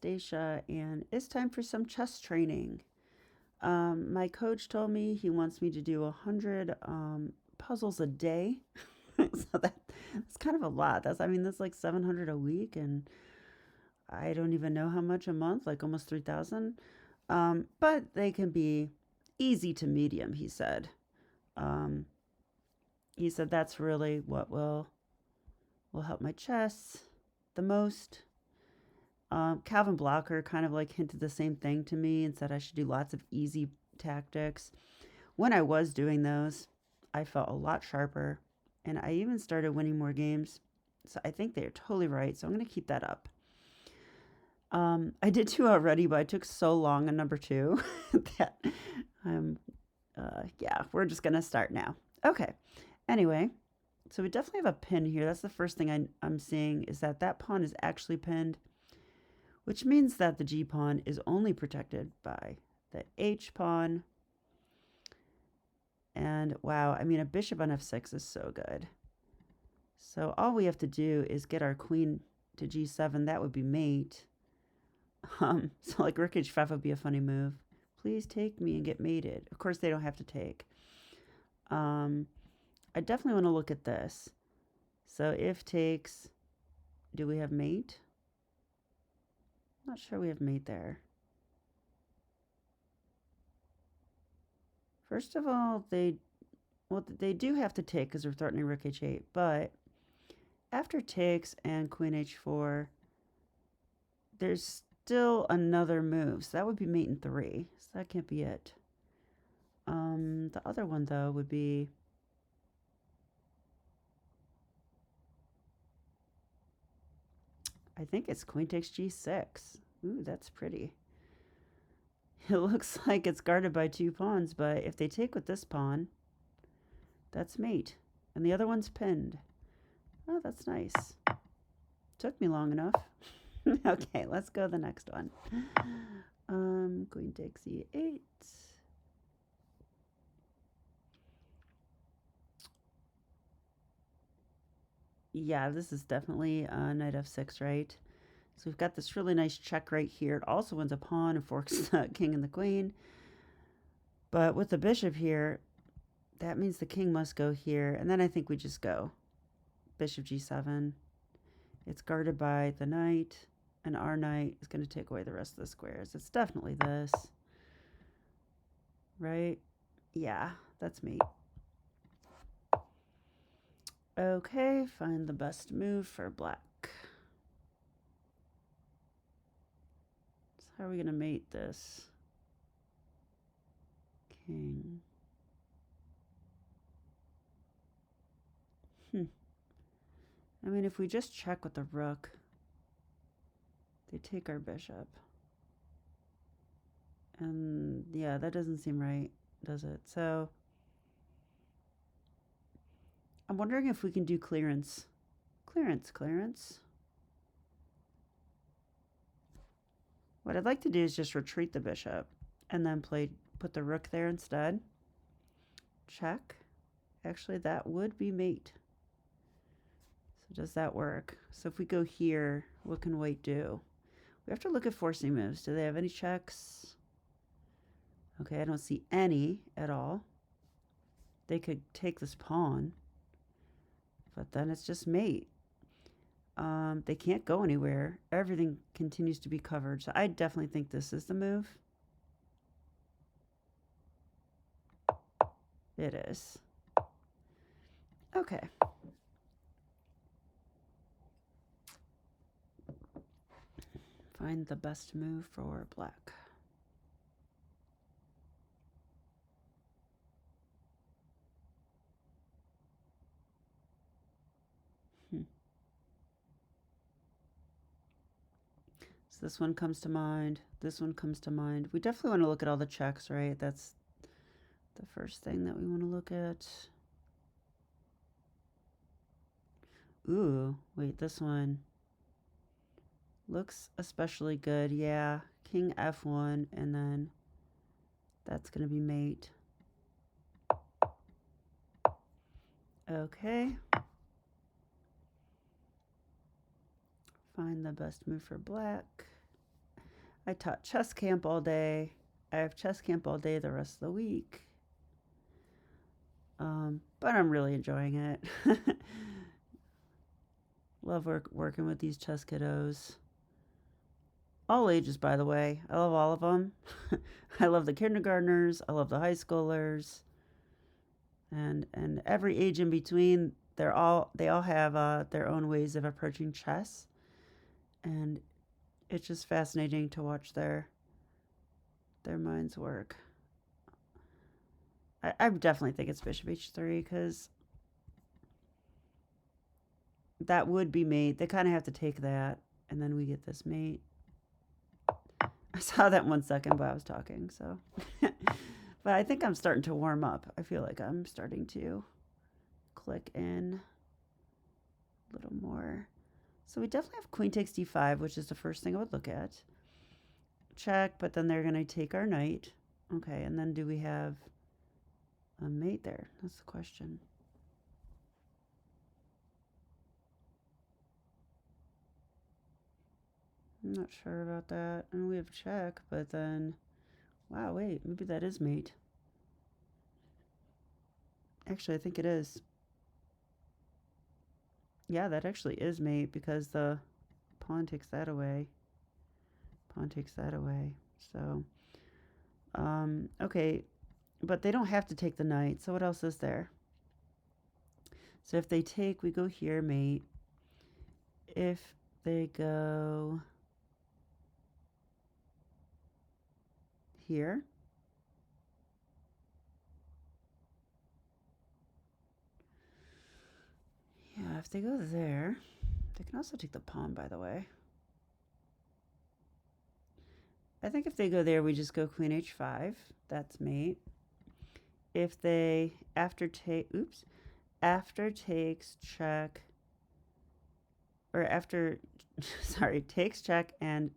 Stacia, and it's time for some chess training. My coach told me he wants me to do 100 puzzles a day. So that's kind of a lot. That's like 700 a week, and I don't even know how much a month, like almost 3,000. But they can be easy to medium, he said. Um, he said that's really what will help my chess the most. Calvin Blocker kind of like hinted the same thing to me and said I should do lots of easy tactics. When I was doing those, I felt a lot sharper and I even started winning more games. So I think they're totally right. So I'm going to keep that up. I did two already, but I took so long on number two that yeah, we're just going to start now. Okay. Anyway, so we definitely have a pin here. That's the first thing I'm seeing is that pawn is actually pinned, which means that the G pawn is only protected by the H pawn. And wow, I mean, a bishop on f6 is so good. So all we have to do is get our queen to g7. That would be mate. So like rook h5 would be a funny move. Please take me and get mated. Of course, they don't have to take. I definitely want to look at this. So if takes, do we have mate? Not sure we have mate there. First of all, they do have to take because they're threatening rook h8, but after takes and queen h4, there's still another move. So that would be mate in 3. So that can't be it. The other one, though, would be... I think it's queen takes g6. Ooh, that's pretty. It looks like it's guarded by 2 pawns, but if they take with this pawn, that's mate. And the other one's pinned. Oh, that's nice. Took me long enough. Okay, let's go to the next one. Queen takes e8. Yeah, this is definitely knight f6, right? So we've got this really nice check right here. It also wins a pawn and forks the king and the queen. But with the bishop here, that means the king must go here. And then I think we just go bishop g7. It's guarded by the knight. And our knight is going to take away the rest of the squares. It's definitely this. Right? Yeah, that's me. Okay, find the best move for black. So how are we going to mate this? King. I mean, if we just check with the rook, they take our bishop. And yeah, that doesn't seem right, does it? So I'm wondering if we can do clearance. Clearance. What I'd like to do is just retreat the bishop and then put the rook there instead. Check. Actually, that would be mate. So does that work? So if we go here, what can white do? We have to look at forcing moves. Do they have any checks? Okay, I don't see any at all. They could take this pawn, but then it's just mate. They can't go anywhere. Everything continues to be covered. So I definitely think this is the move. It is. Okay. Find the best move for black. So this one comes to mind. This one comes to mind. We definitely want to look at all the checks, right? That's the first thing that we want to look at. Ooh, wait, this one looks especially good. Yeah, king f1, and then that's going to be mate. Okay. Find the best move for black. I taught chess camp all day. I have chess camp all day the rest of the week. But I'm really enjoying it. Love working with these chess kiddos. All ages, by the way. I love all of them. I love the kindergartners. I love the high schoolers, and every age in between. They all have their own ways of approaching chess, and it's just fascinating to watch their minds work. I definitely think it's Bishop H3 because that would be mate. They kind of have to take that, and then we get this mate. I saw that 1 second, but I was talking, so. But I think I'm starting to warm up. I feel like I'm starting to click in a little more. So we definitely have queen takes d5, which is the first thing I would look at. Check, but then they're going to take our knight. Okay, and then do we have a mate there? That's the question. I'm not sure about that. And we have check, but then, wow, wait, maybe that is mate. Actually, I think it is. Yeah, that actually is mate because the pawn takes that away. Pawn takes that away. So, okay, but they don't have to take the knight. So what else is there? So if they take, we go here, mate. If they go here, yeah, if they go there, they can also take the pawn, by the way. I think if they go there, we just go queen h5. That's mate. If they, after takes check, or after, sorry, takes check and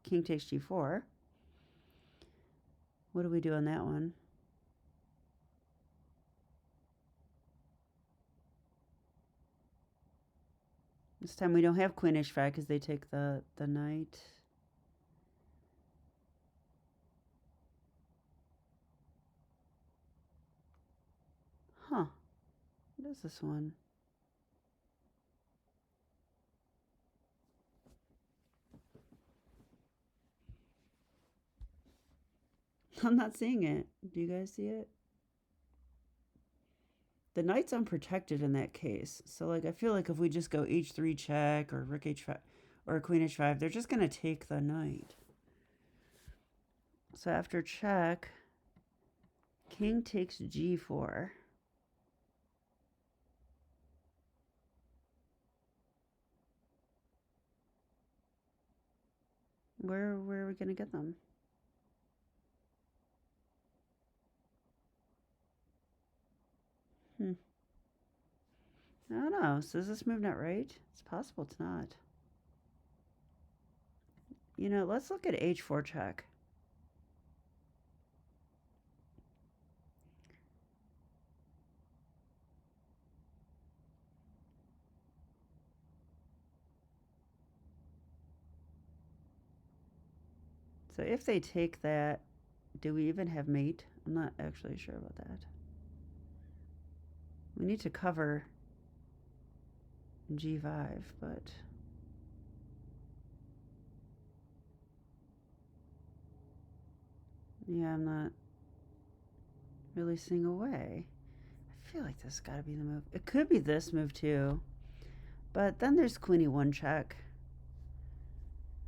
king takes g4. What do we do on that one? This time we don't have queen h5 because they take the knight. Huh. What is this one? I'm not seeing it. Do you guys see it? The knight's unprotected in that case. So, like, I feel like if we just go h3 check or rook h5 or queen h5, they're just going to take the knight. So after check, king takes g4. Where are we going to get them? I don't know. So is this move not right? It's possible it's not. You know, let's look at h4 check. So if they take that, do we even have mate? I'm not actually sure about that. We need to cover g5, but yeah, I'm not really seeing a way. I feel like this has got to be the move. It could be this move too, but then there's queen e1 check,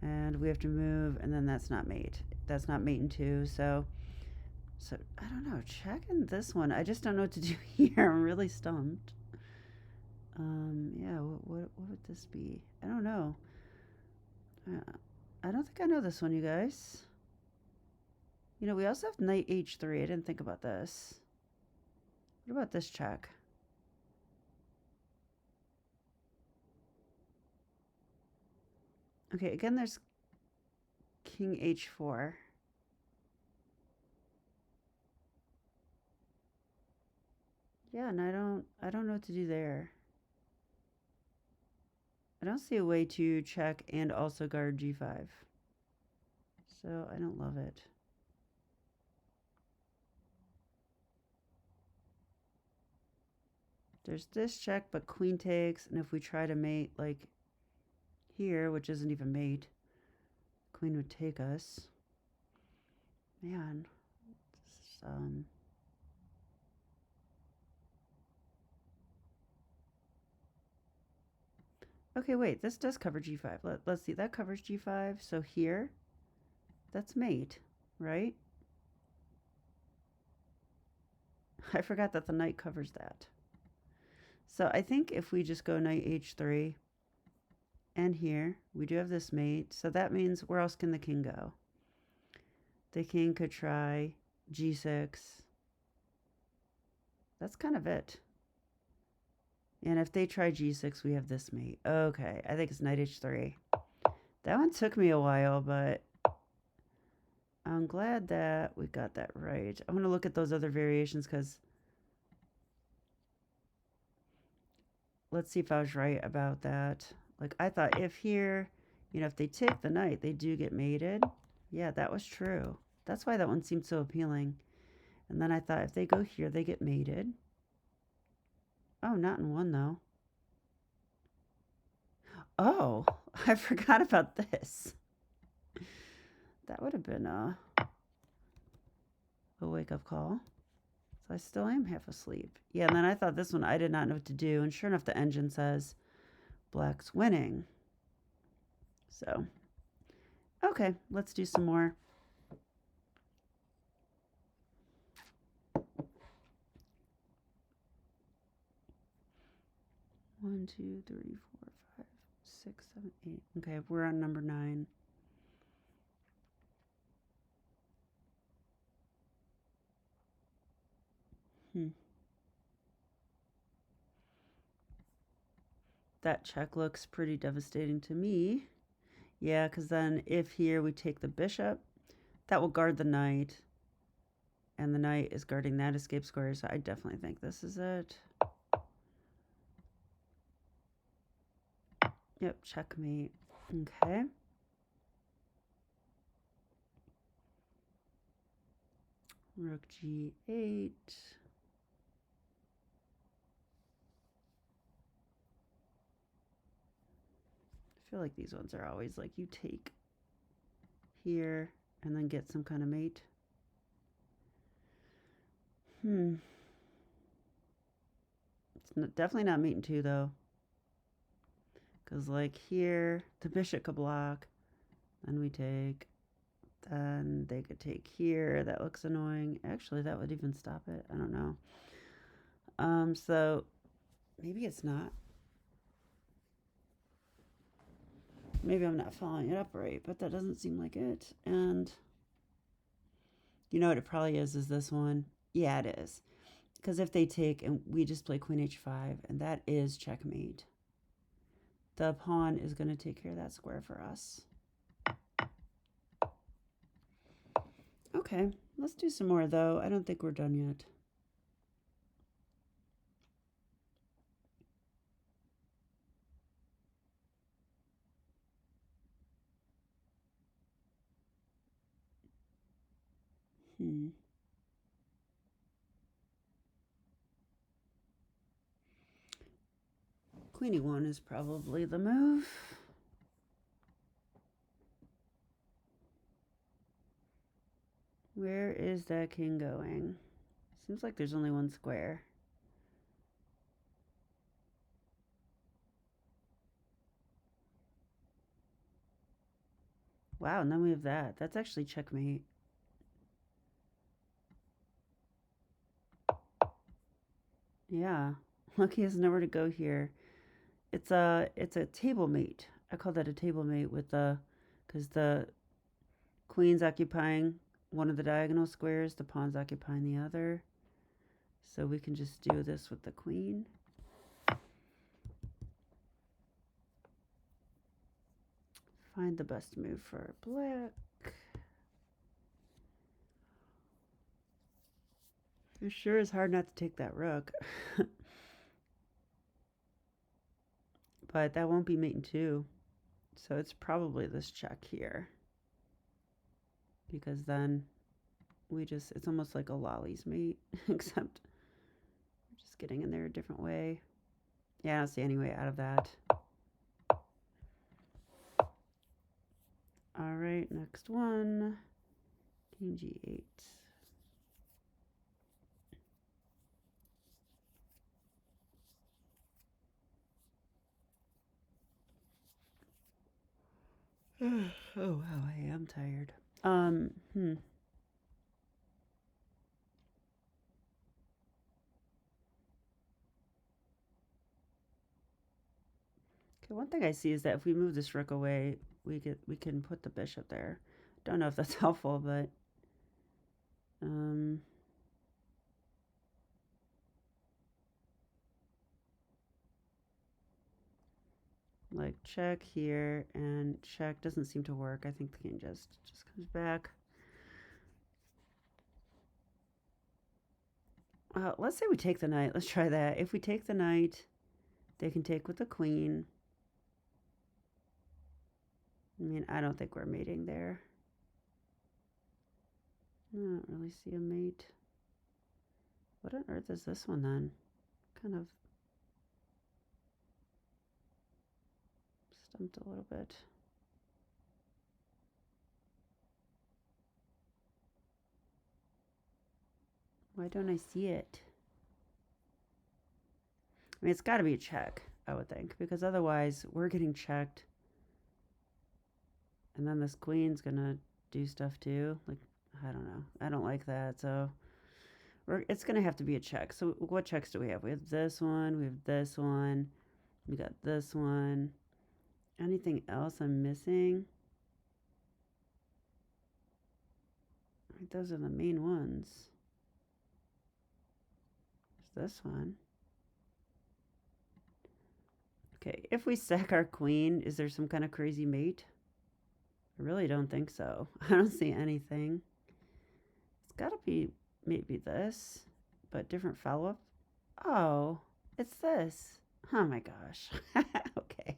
and we have to move, and then that's not mate. That's not mate in 2, so I don't know. Checking this one, I just don't know what to do here. I'm really stumped. Yeah, what would this be? I don't know. I don't think I know this one, you guys. You know, we also have knight h3. I didn't think about this. What about this check? Okay, again, there's king h4. Yeah, and I don't know what to do there. I don't see a way to check and also guard g5. So I don't love it. There's this check, but queen takes, and if we try to mate like here, which isn't even mate, queen would take us. Man, this, okay, wait, this does cover g5. Let's see, that covers g5. So here, that's mate, right? I forgot that the knight covers that. So I think if we just go knight h3, and here, we do have this mate. So that means where else can the king go? The king could try g6. That's kind of it. And if they try g6, we have this mate. Okay, I think it's knight h3. That one took me a while, but I'm glad that we got that right. I want to look at those other variations because let's see if I was right about that. Like, I thought if here, you know, if they take the knight, they do get mated. Yeah, that was true. That's why that one seemed so appealing. And then I thought if they go here, they get mated. Oh, not in one, though. Oh, I forgot about this. That would have been a wake-up call. So I still am half asleep. Yeah, and then I thought this one, I did not know what to do. And sure enough, the engine says black's winning. So, okay, let's do some more. One, two, three, four, five, 6, 7, 8. Okay, we're on number 9. That check looks pretty devastating to me. Yeah, because then if here we take the bishop, that will guard the knight. And the knight is guarding that escape square, so I definitely think this is it. Yep, checkmate. Okay. Rook g8. I feel like these ones are always like you take here and then get some kind of mate. It's definitely not mate in 2, though. Because, like, here, the bishop could block. Then we take. Then they could take here. That looks annoying. Actually, that would even stop it. I don't know. So maybe it's not. Maybe I'm not following it up right, but that doesn't seem like it. And you know what it probably is this one? Yeah, it is. Because if they take and we just play queen h5, and that is checkmate. The pawn is going to take care of that square for us. Okay, let's do some more, though. I don't think we're done yet. Queen e1 is probably the move. Where is that king going? Seems like there's only one square. Wow, and then we have that. That's actually checkmate. Yeah. Look, he has nowhere to go here. It's a table mate. I call that a table mate with because the queen's occupying one of the diagonal squares, the pawn's occupying the other. So we can just do this with the queen. Find the best move for black. It sure is hard not to take that rook. But that won't be mate in 2. So it's probably this check here. because then it's almost like a lolly's mate, except we're just getting in there a different way. Yeah, I don't see any way out of that. All right, next one. King G8. Oh wow, I am tired. Hmm. Okay, one thing I see is that if we move this rook away, we can put the bishop there. Don't know if that's helpful, but like check here and check doesn't seem to work. I think the king just comes back. Let's say we take the knight. Let's try that. If we take the knight, they can take with the queen. I mean, I don't think we're mating there. I don't really see a mate. What on earth is this one then? Kind of stumped a little bit. Why don't I see it? I mean, it's got to be a check, I would think, because otherwise we're getting checked. And then this queen's going to do stuff too. Like, I don't know. I don't like that. So it's going to have to be a check. So what checks do we have? We have this one. We have this one. We got this one. Anything else I'm missing? Right, those are the main ones. There's this one. Okay, if we sack our queen, is there some kind of crazy mate? I really don't think so. I don't see anything. It's got to be maybe this, but different follow-up. Oh, it's this. Oh my gosh. Okay.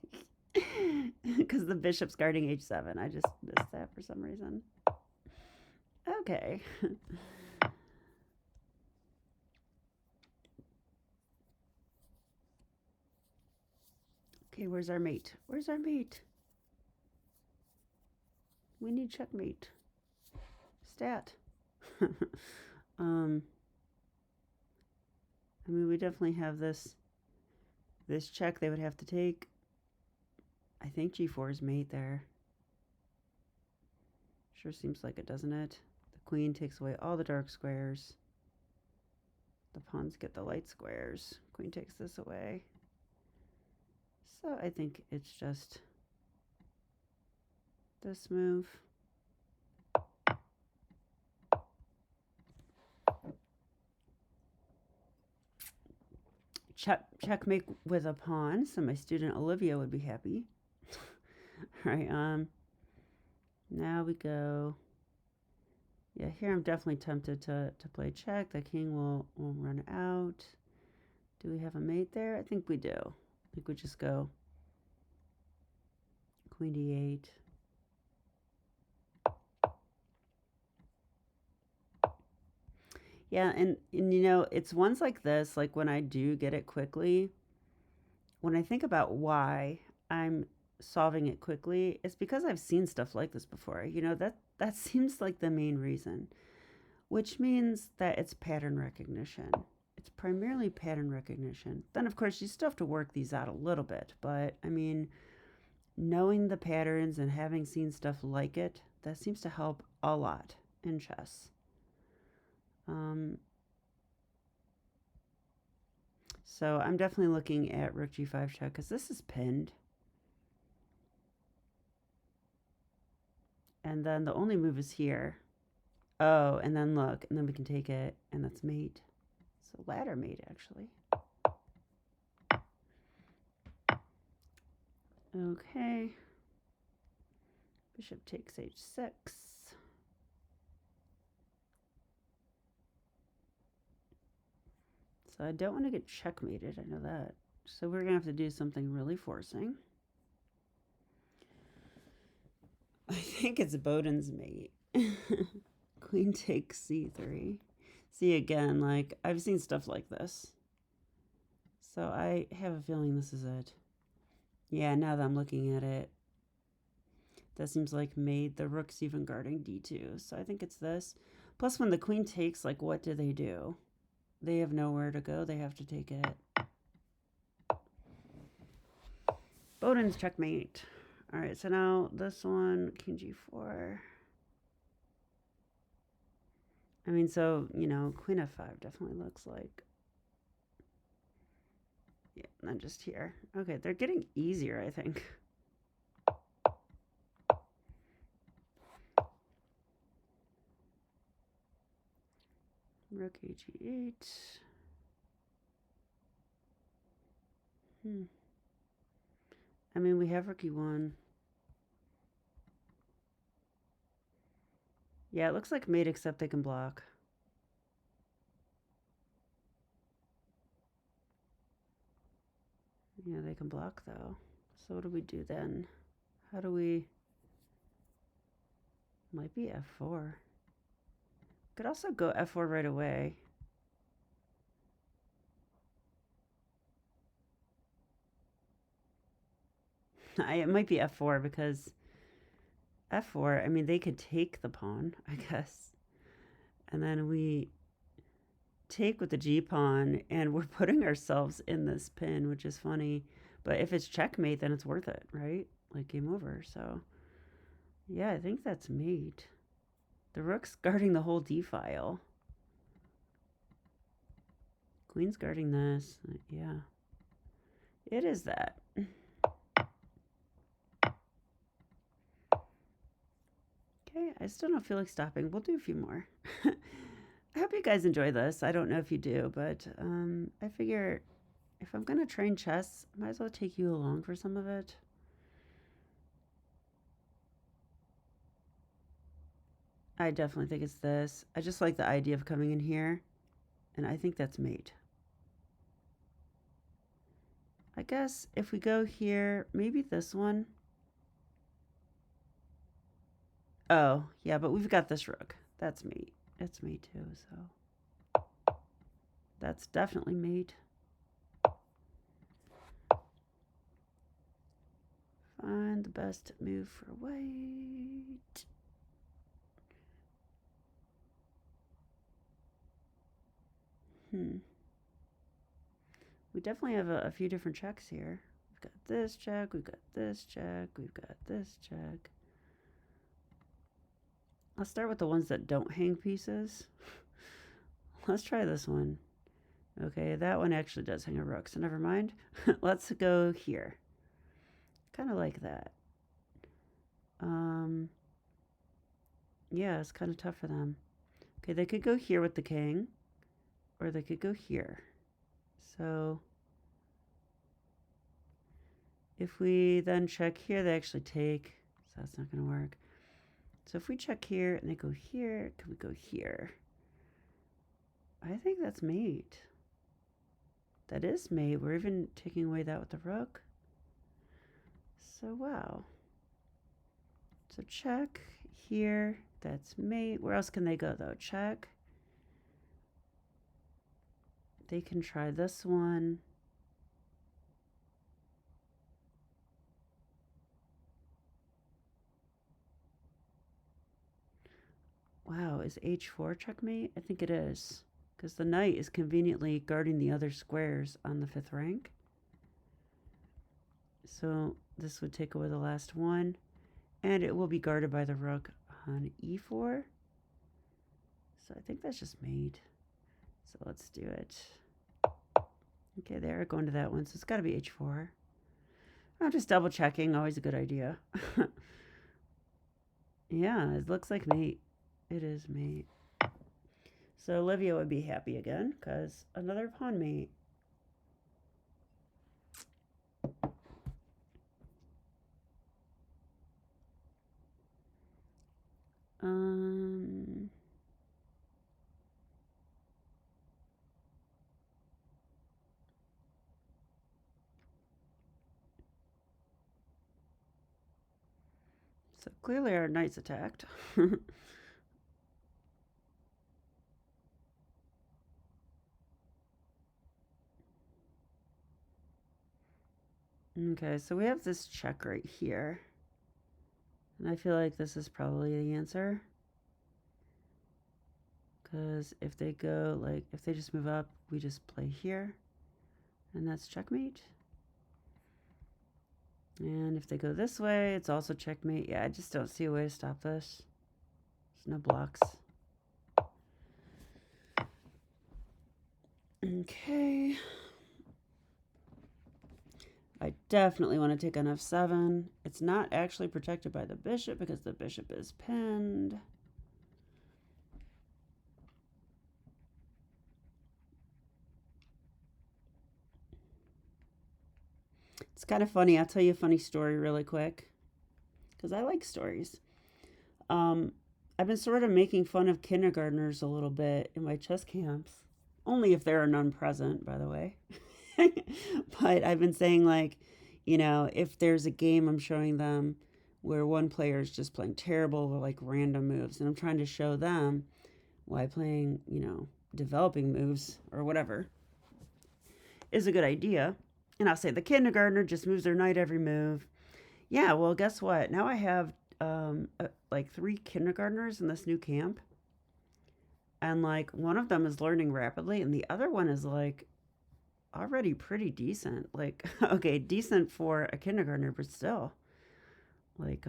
Because the bishop's guarding h7. I just missed that for some reason. Okay. Okay, where's our mate? Where's our mate? We need checkmate. Stat. I mean, we definitely have this check they would have to take. I think g4 is mate there. Sure seems like it, doesn't it? The queen takes away all the dark squares. The pawns get the light squares. Queen takes this away. So I think it's just this move. Checkmate with a pawn, so my student Olivia would be happy. All right, now we go. Yeah, here I'm definitely tempted to play check. The king will run out. Do we have a mate there? I think we do. I think we just go queen d8. Yeah, and you know, it's ones like this, like when I do get it quickly, when I think about why I'm solving it quickly, it's because I've seen stuff like this before. You know, that seems like the main reason, which means that it's pattern recognition. It's primarily pattern recognition. Then of course you still have to work these out a little bit, but I mean, knowing the patterns and having seen stuff like it, that seems to help a lot in chess. So I'm definitely looking at rook g5 check because this is pinned. And then the only move is here. Oh, and then look, and then we can take it, and that's mate. So ladder mate, actually. Okay. Bishop takes h6. So I don't want to get checkmated, I know that. So we're going to have to do something really forcing. I think it's Bowden's mate. Queen takes c3. See, again, like, I've seen stuff like this. So I have a feeling this is it. Yeah, now that I'm looking at it, that seems like mate. The rook's even guarding d2. So I think it's this. Plus, when the queen takes, like, what do? They have nowhere to go. They have to take it. Bowden's checkmate. All right, so now this one, king g4. I mean, so, you know, queen f5 definitely looks like. Yeah, not just here. Okay, they're getting easier, I think. Rook ag8. I mean, we have rook e1. Yeah, it looks like mate, except they can block. Yeah, they can block, though. So what do we do then? How do we... Might be f4. Could also go f4 right away. It might be f4 because f4, I mean, they could take the pawn, I guess. And then we take with the g-pawn, and we're putting ourselves in this pin, which is funny. But if it's checkmate, then it's worth it, right? Like, game over. So, yeah, I think that's mate. The rook's guarding the whole d-file. Queen's guarding this. Yeah. It is that. Okay, I still don't feel like stopping. We'll do a few more. I hope you guys enjoy this. I don't know if you do, but I figure if I'm going to train chess, I might as well take you along for some of it. I definitely think it's this. I just like the idea of coming in here, and I think that's mate. I guess if we go here, maybe this one. Oh, yeah, but we've got this rook. That's mate. It's mate too, so that's definitely mate. Find the best move for white. We definitely have a few different checks here. We've got this check, we've got this check, we've got this check. Let's start with the ones that don't hang pieces. Let's try this one. Okay, that one actually does hang a rook, so never mind. Let's go here. Kind of like that. Yeah, it's kind of tough for them. Okay, they could go here with the king, or they could go here. So if we then check here, they actually take, so that's not going to work. So if we check here and they go here, can we go here? I think that's mate. That is mate. We're even taking away that with the rook. So, wow. So check here. That's mate. Where else can they go, though? Check. They can try this one. Wow, is h4 checkmate? I think it is. Because the knight is conveniently guarding the other squares on the 5th rank. So this would take away the last one. And it will be guarded by the rook on e4. So I think that's just mate. So let's do it. Okay, there, going to that one. So it's got to be h4. I'm just double checking. Always a good idea. Yeah, it looks like mate. It is mate. So Olivia would be happy again because another pawn mate. So clearly our knight's attacked. Okay, so we have this check right here. And I feel like this is probably the answer. Because if they go, like, if they just move up, we just play here. And that's checkmate. And if they go this way, it's also checkmate. Yeah, I just don't see a way to stop this. There's no blocks. Okay. I definitely want to take on f7. It's not actually protected by the bishop because the bishop is pinned. It's kind of funny. I'll tell you a funny story really quick because I like stories. I've been sort of making fun of kindergartners a little bit in my chess camps. Only if there are none present, by the way. But I've been saying, like, if there's a game I'm showing them where one player is just playing terrible or like random moves, and I'm trying to show them why playing, developing moves or whatever is a good idea. And I'll say the kindergartner just moves their knight every move. Yeah, well, guess what? Now I have like 3 kindergartners in this new camp. And like one of them is learning rapidly, and the other one is like already pretty decent. Like, okay, decent for a kindergartner, but still, like,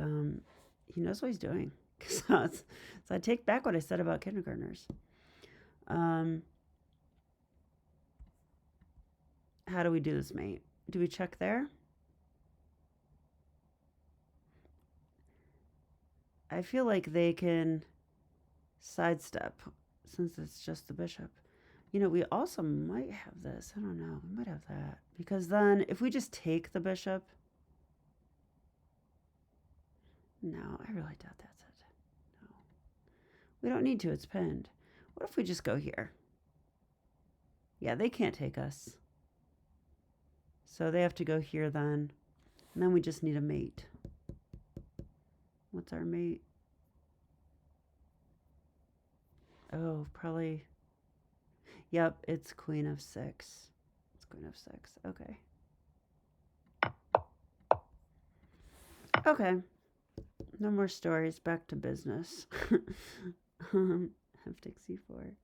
he knows what he's doing. So I take back what I said about kindergartners. How do we do this, mate? Do we check there? I feel like they can sidestep since it's just the bishop. We also might have this. I don't know. We might have that. Because then if we just take the bishop. No, I really doubt that's it. No. We don't need to. It's pinned. What if we just go here? Yeah, they can't take us. So they have to go here then. And then we just need a mate. What's our mate? Oh, probably. Yep, it's queen of 6. It's queen of 6. Okay. Okay. No more stories. Back to business. Have take c4. And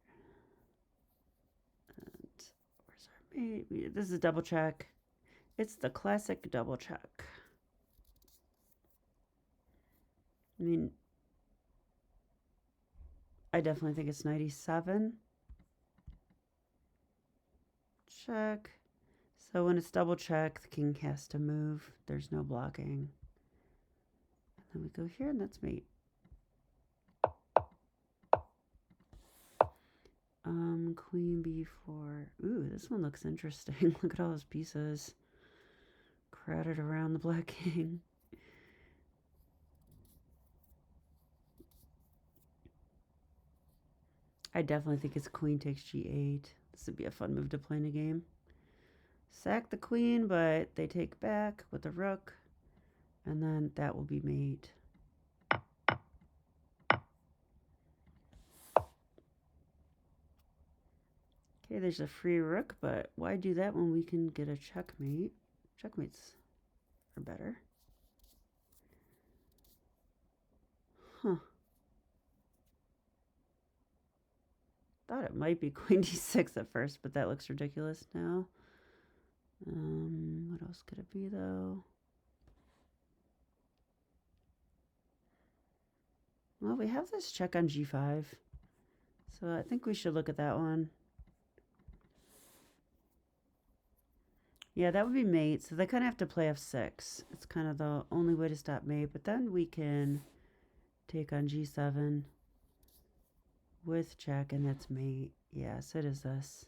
where's our mate? This is a double check. It's the classic double check. I mean, I definitely think it's knight e7. Check. So when it's double check, the king has to move. There's no blocking. And then we go here, and that's mate. Queen b4. Ooh, this one looks interesting. Look at all those pieces crowded around the black king. I definitely think it's queen takes g8. This would be a fun move to play in a game. Sack the queen, but they take back with the rook. And then that will be mate. Okay, there's a free rook, but why do that when we can get a checkmate? Checkmates are better. Huh. Thought it might be queen d6 at first, but that looks ridiculous now. What else could it be, though? Well, we have this check on g5, so I think we should look at that one. Yeah, that would be mate, so they kind of have to play f6. It's kind of the only way to stop mate, but then we can take on g7 with check, and that's mate. Yes, it is this.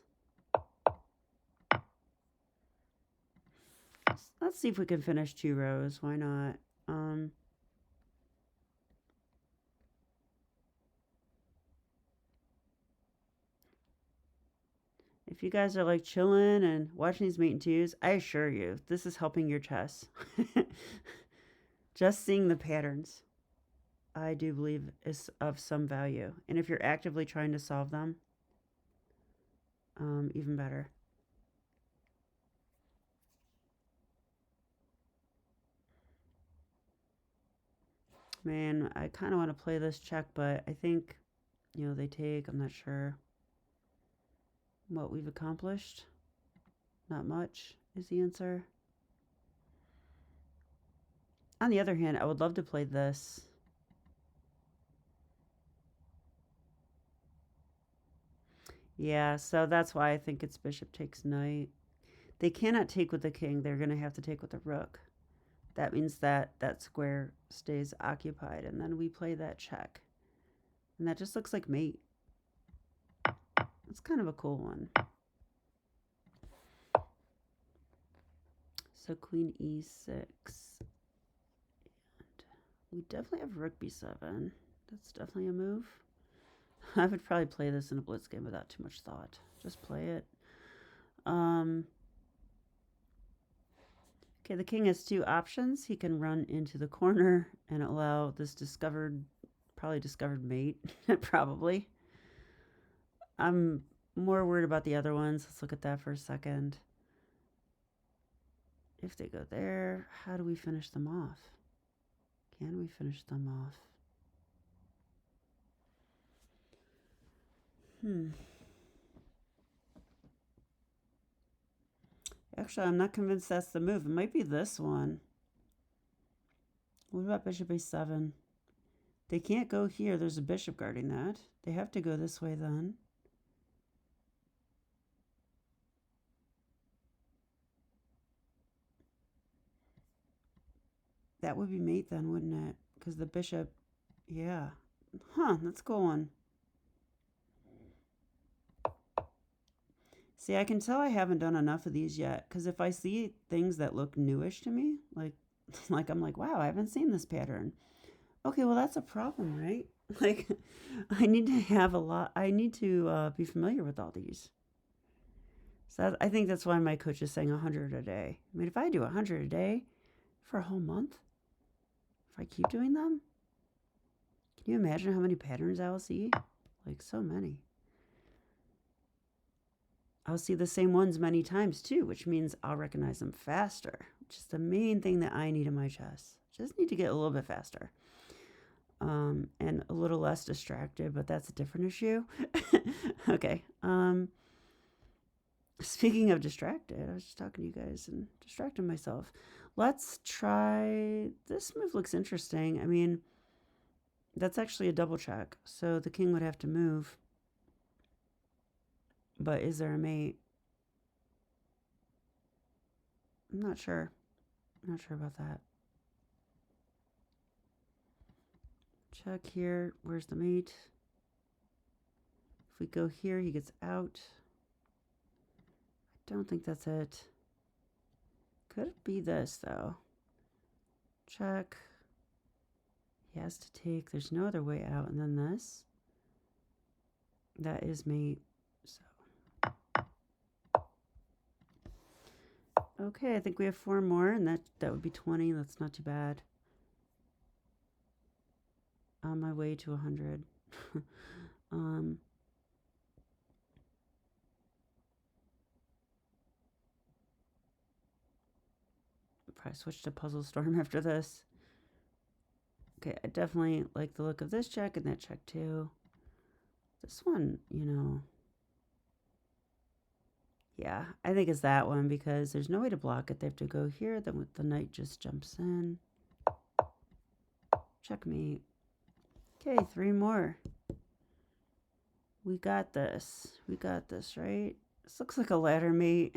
Let's see if we can finish 2 rows. Why not? If you guys are like chilling and watching these mate and twos, I assure you, this is helping your chess. Just seeing the patterns. I do believe is of some value. And if you're actively trying to solve them, even better. Man, I kind of want to play this check, but I think, they take. I'm not sure what we've accomplished. Not much is the answer. On the other hand, I would love to play this. Yeah, so that's why I think it's bishop takes knight. They cannot take with the king. They're going to have to take with the rook. That means that that square stays occupied, and then we play that check. And that just looks like mate. It's kind of a cool one. So queen e6. And we definitely have rook b7. That's definitely a move. I would probably play this in a blitz game without too much thought. Just play it. Okay, the king has two options. He can run into the corner and allow this probably discovered mate, probably. I'm more worried about the other ones. Let's look at that for a second. If they go there, how do we finish them off? Can we finish them off? Actually, I'm not convinced that's the move. It might be this one. What about bishop a7? They can't go here. There's a bishop guarding that. They have to go this way then. That would be mate then, wouldn't it? Because the bishop, yeah. Huh, that's going. See, I can tell I haven't done enough of these yet. Because if I see things that look newish to me, like I'm like, wow, I haven't seen this pattern. Okay, well, that's a problem, right? Like, I need to have a lot. I need to be familiar with all these. So I think that's why my coach is saying 100 a day. I mean, if I do 100 a day for a whole month, if I keep doing them, can you imagine how many patterns I will see? Like, so many. I'll see the same ones many times too, which means I'll recognize them faster, which is the main thing that I need in my chess. Just need to get a little bit faster. And a little less distracted, but that's a different issue. Okay. Speaking of distracted, I was just talking to you guys and distracted myself. Let's try, this move looks interesting. I mean, that's actually a double check, so the king would have to move. But is there a mate? I'm not sure. I'm not sure about that. Check here. Where's the mate? If we go here, he gets out. I don't think that's it. Could it be this, though? Check. He has to take. There's no other way out. And then this. That is mate. So. Okay, I think we have 4 more, and that would be 20. That's not too bad. On my way to 100. Probably switch to Puzzle Storm after this. Okay, I definitely like the look of this check and that check too. This one, yeah, I think it's that one because there's no way to block it. They have to go here, then the knight just jumps in. Checkmate. Okay, 3 more. We got this. We got this, right? This looks like a ladder mate.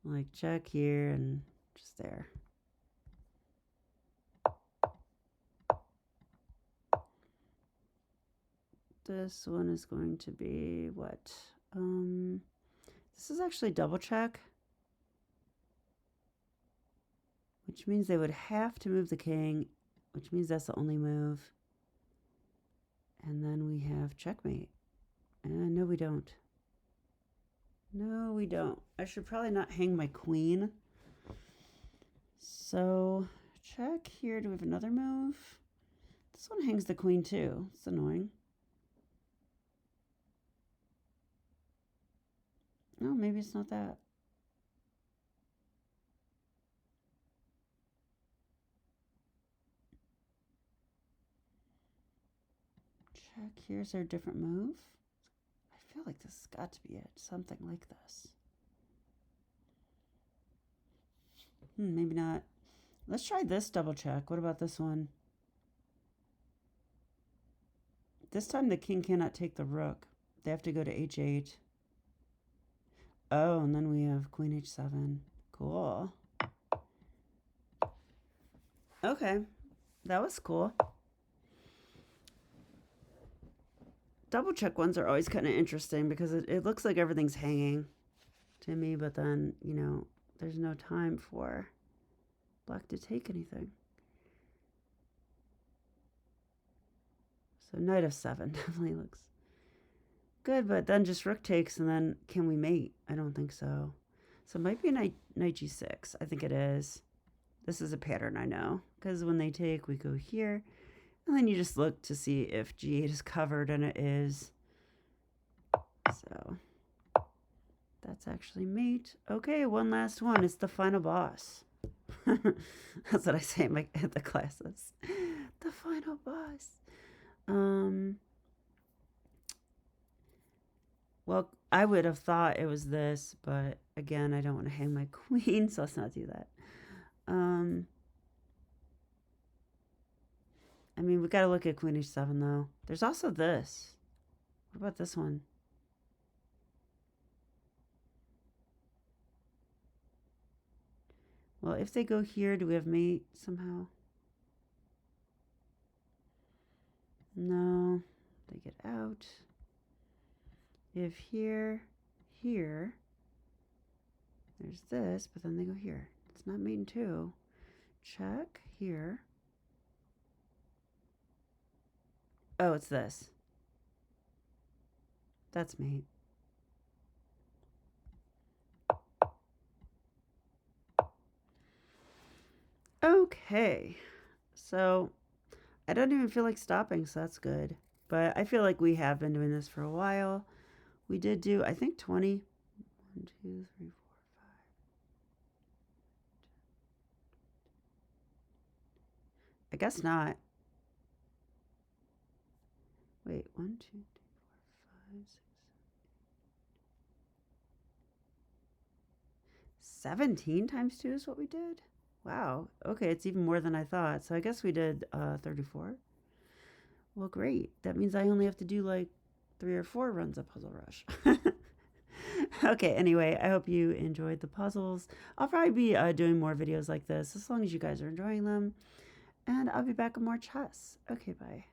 Like check here and just there. This one is going to be what? This is actually double check, which means they would have to move the king, which means that's the only move. And then we have checkmate. And no, we don't. No, we don't. I should probably not hang my queen. So check here. Do we have another move? This one hangs the queen too. It's annoying. No, maybe it's not that. Check. Here's our different move. I feel like this has got to be it. Something like this. Maybe not. Let's try this double check. What about this one? This time the king cannot take the rook. They have to go to h8. Oh, and then we have queen h7. Cool. Okay, that was cool. Double check ones are always kind of interesting because it looks like everything's hanging to me, but then, you know, there's no time for black to take anything. So knight f7 definitely looks good, but then just rook takes, and then can we mate? I don't think so. So it might be knight g6. I think it is. This is a pattern I know, because when they take, we go here, and then you just look to see if g8 is covered, and it is. So that's actually mate. Okay, one last one. It's the final boss. That's what I say at the classes. The final boss. Well, I would have thought it was this, but again, I don't want to hang my queen, so let's not do that. I mean, we got to look at queen h7, though. There's also this. What about this one? Well, if they go here, do we have mate somehow? No, they get out. If here, there's this, but then they go here. It's not mate in 2. Check here. Oh, it's this. That's mate. Okay, so I don't even feel like stopping, so that's good. But I feel like we have been doing this for a while. We did do, I think, 20. 1, 2, 3, 4, 5. I guess not. Wait, 1, 2, 3, 4, 5, 6, 17 times 2 is what we did? Wow. Okay, it's even more than I thought. So I guess we did 34. Well, great. That means I only have to do like 3 or 4 runs of Puzzle Rush. Okay, anyway, I hope you enjoyed the puzzles. I'll probably be doing more videos like this as long as you guys are enjoying them. And I'll be back with more chess. Okay, bye.